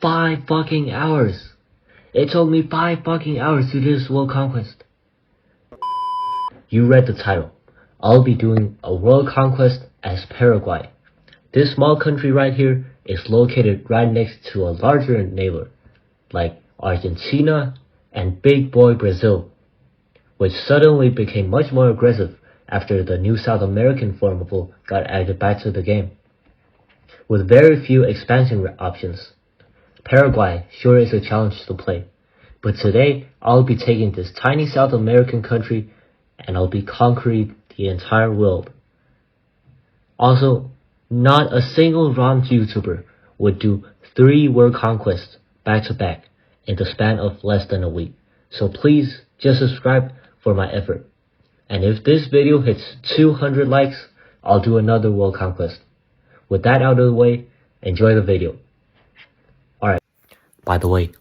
5 fucking hours. It took me 5 fucking hours to do this world conquest. You read the title. I'll be doing a world conquest as Paraguay. This small country right here is located right next to a larger neighbor, like Argentina and big boy Brazil, which suddenly became much more aggressive after the new South American formula got added back to the game. With very few expansion options, Paraguay sure is a challenge to play, but today I'll be taking this tiny South American country and I'll be conquering the entire world. Also, not a single RON YouTuber would do 3 world conquests back to back in the span of less than a week, so please just subscribe for my effort. And if this video hits 200 likes, I'll do another world conquest. With that out of the way, enjoy the video. Alright. By the way,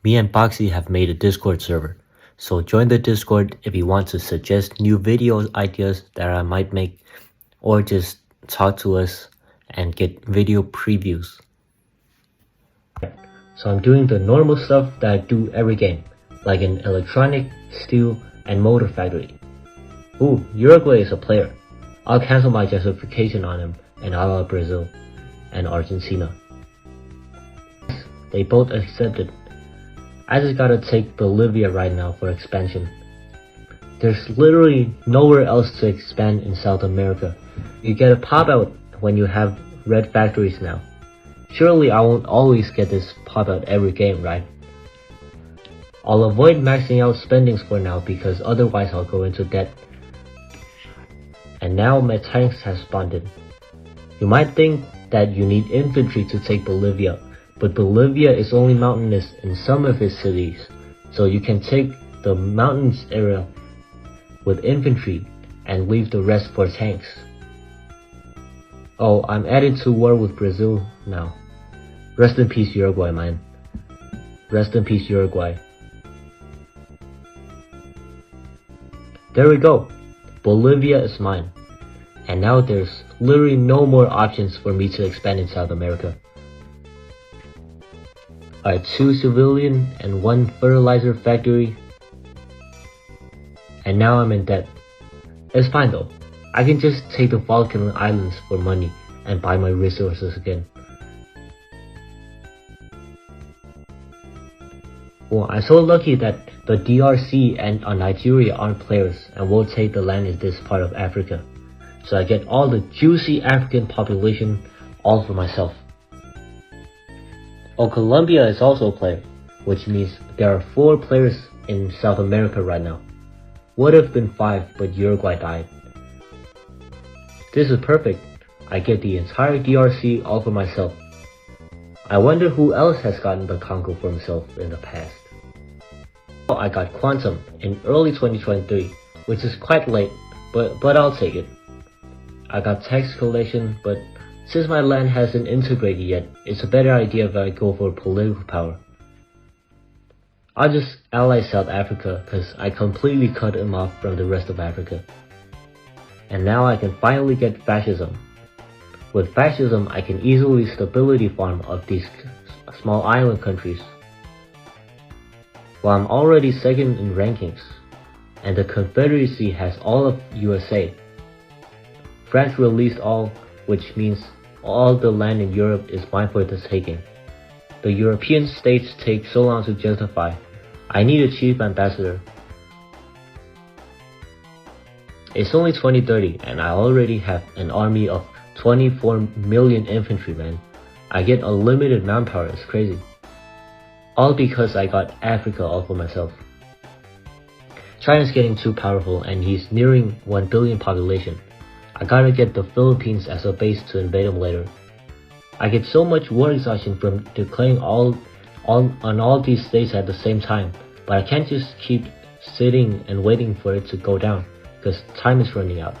me and Boxy have made a Discord server, so join the Discord if you want to suggest new video ideas that I might make, or just talk to us and get video previews. So I'm doing the normal stuff that I do every game, like an electronic, steel, and motor factory. Ooh, Uruguay is a player. I'll cancel my justification on him and allow Brazil and Argentina. They both accepted. I just gotta take Bolivia right now for expansion. There's literally nowhere else to expand in South America. You get a pop out when you have red factories now. Surely I won't always get this pop out every game, right? I'll avoid maxing out spendings for now because otherwise I'll go into debt. And now my tanks have spawned. You might think that you need infantry to take Bolivia, but Bolivia is only mountainous in some of its cities, so you can take the mountains area with infantry and leave the rest for tanks. Oh, I'm added to war with Brazil now. Rest in peace Uruguay, man. Rest in peace Uruguay. There we go. Bolivia is mine. And now there's literally no more options for me to expand in South America. Alright, 2 civilian and 1 fertilizer factory. And now I'm in debt. It's fine though. I can just take the Falkland Islands for money and buy my resources again. Well, I'm so lucky that the DRC and Nigeria aren't players and will take the land in this part of Africa. So I get all the juicy African population all for myself. Oh, Colombia is also a player, which means there are 4 players in South America right now. Would have been 5, but Uruguay died. This is perfect. I get the entire DRC all for myself. I wonder who else has gotten the Congo for himself in the past. I got Quantum in early 2023, which is quite late, but I'll take it. I got tax collection, but since my land hasn't integrated yet, it's a better idea if I go for political power. I'll just ally South Africa cause I completely cut him off from the rest of Africa. And now I can finally get fascism. With fascism, I can easily stability farm of these small island countries. Well, I'm already second in rankings, and the Confederacy has all of USA. France released all, which means all the land in Europe is mine for the taking. The European states take so long to justify. I need a chief ambassador. It's only 2030 and I already have an army of 24 million infantrymen. I get unlimited manpower, it's crazy. All because I got Africa all for myself. China's getting too powerful and he's nearing 1 billion population. I gotta get the Philippines as a base to invade him later. I get so much war exhaustion from declaring on all these states at the same time, but I can't just keep sitting and waiting for it to go down, because time is running out.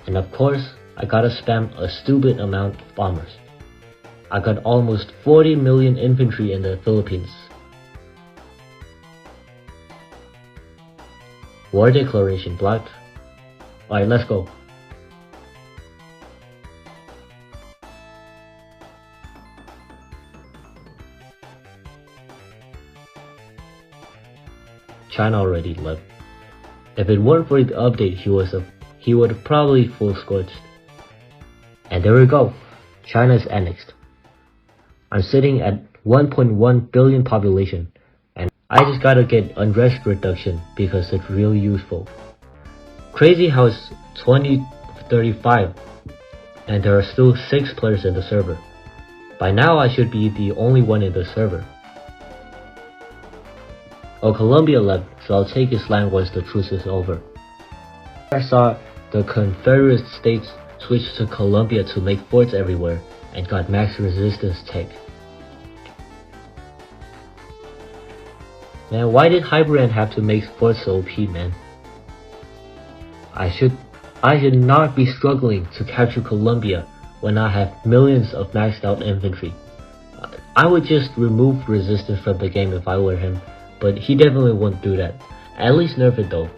And of course, I gotta spam a stupid amount of bombers. I got almost 40 million infantry in the Philippines. War declaration blocked. Alright, let's go. China already left. If it weren't for the update, he would have probably full scorched. And there we go. China is annexed. I'm sitting at 1.1 billion population, and I just gotta get unrest reduction because it's really useful. Crazy how it's 2035 and there are still 6 players in the server. By now I should be the only one in the server. Oh, Colombia left, so I'll take his land once the truce is over. I saw the Confederate States switch to Colombia to make forts everywhere and got max resistance tech. Man, why did Hyperan have to make forts so OP, man? I should not be struggling to capture Colombia when I have millions of maxed out infantry. I would just remove resistance from the game if I were him, but he definitely won't do that. At least nerf it though.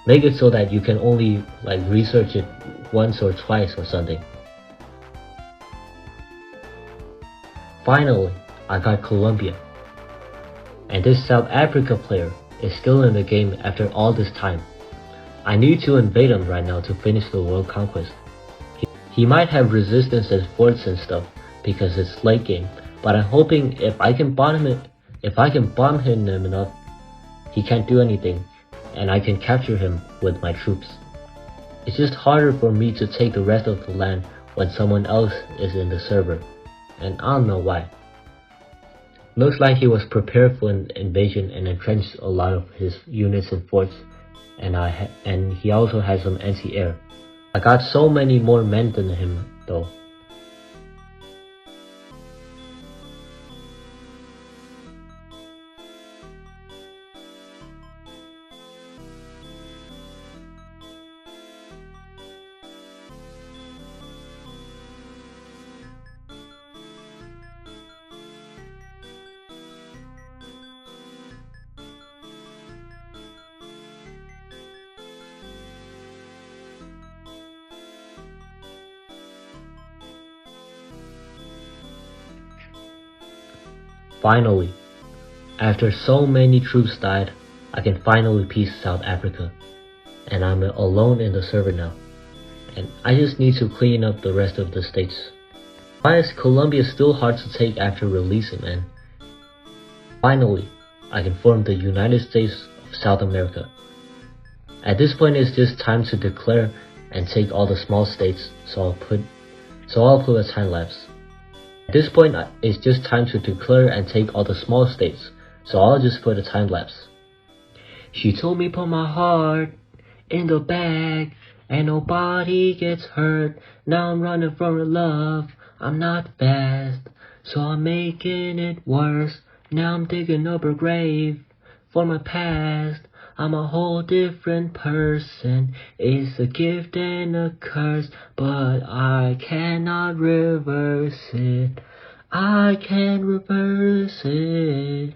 Make it so that you can only research it once or twice or something. Finally, I got Colombia. And this South Africa player is still in the game after all this time. I need to invade him right now to finish the world conquest. He might have resistance as forts and stuff because it's late game, but I'm hoping if I can bomb him enough, he can't do anything, and I can capture him with my troops. It's just harder for me to take the rest of the land when someone else is in the server, and I don't know why. Looks like he was prepared for an invasion and entrenched a lot of his units in forts, and he also has some anti-air. I got so many more men than him though. Finally, after so many troops died, I can finally peace South Africa, and I'm alone in the server now, and I just need to clean up the rest of the states. Why is Colombia still hard to take after releasing, man? Finally, I can form the United States of South America. At this point it's just time to declare and take all the small states, so I'll put a time lapse. At this point, it's just time to declare and take all the small states, so I'll just put a time lapse. She told me put my heart in the bag, and nobody gets hurt. Now I'm running from her love, I'm not fast, so I'm making it worse. Now I'm digging up her grave for my past. I'm a whole different person. It's a gift and a curse, but I cannot reverse it. I can't reverse it.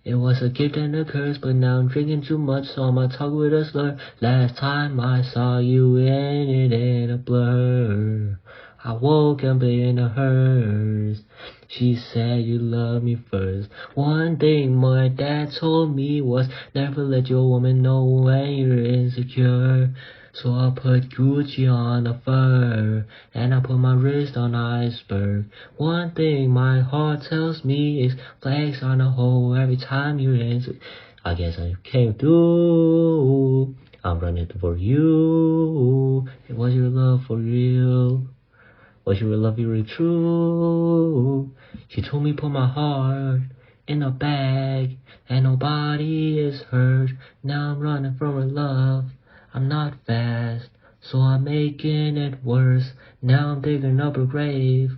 It was a gift and a curse, but now I'm drinking too much, so I'ma talk with a slur. Last time I saw you in it in a blur. I woke up in a hearse. She said you love me first. One thing my dad told me was never let your woman know when you're insecure. So I put Gucci on a fur, and I put my wrist on iceberg. One thing my heart tells me is flags on a hole every time you're insecure. I guess I came through. I'm running for you. It was your love for real. Was your love really true? She told me put my heart in a bag, and nobody is hurt. Now I'm running from her love. I'm not fast, so I'm making it worse. Now I'm digging up her grave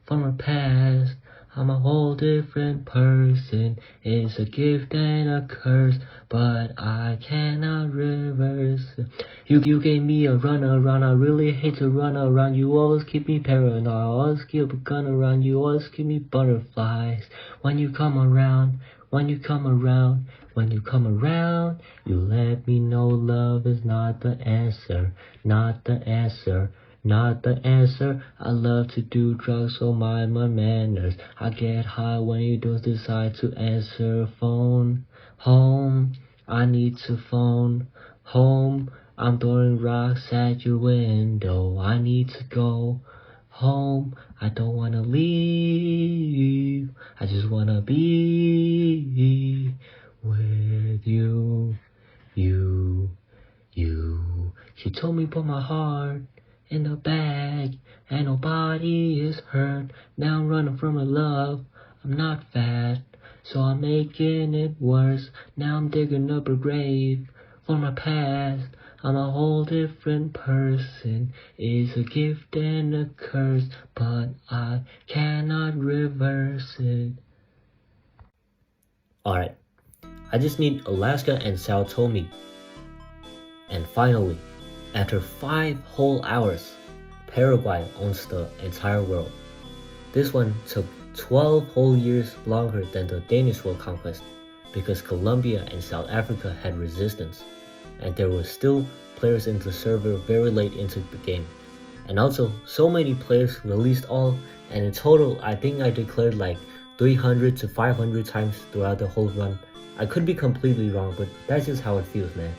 from her past. I'm a whole different person. It's a gift and a curse, but I cannot reverse it. You gave me a run around. I really hate to run around. You always keep me paranoid. I always keep a gun around. You always give me butterflies when you come around. When you come around, when you come around, you let me know love is not the answer, not the answer, not the answer. I love to do drugs, so mind my manners. I get high when you don't decide to answer phone. Home, I need to phone home. I'm throwing rocks at your window. I need to go home. I don't wanna leave. I just wanna be with you. You. She told me put my heart in the bag and nobody is hurt. Now I'm running from her love. I'm not fat, so I'm making it worse. Now I'm digging up her grave for my past. I'm a whole different person. It's a gift and a curse, but I cannot reverse it. Alright, I just need Alaska and Sao Tome. And finally, after 5 whole hours, Paraguay owns the entire world. This one took 12 whole years longer than the Danish world conquest because Colombia and South Africa had resistance, and there were still players in the server very late into the game. And also, so many players released all, and in total, I think I declared like 300 to 500 times throughout the whole run. I could be completely wrong, but that's just how it feels, man.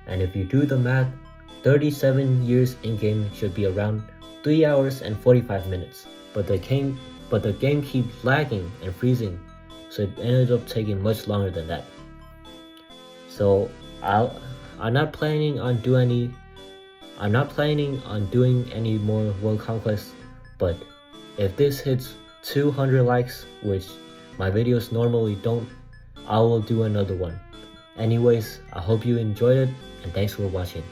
And if you do the math, 37 years in-game should be around 3 hours and 45 minutes. But the game keeps lagging and freezing, so it ended up taking much longer than that. So I'm not planning on doing any more world conquests, but if this hits 200 likes, which my videos normally don't, I will do another one. Anyways, I hope you enjoyed it, and thanks for watching.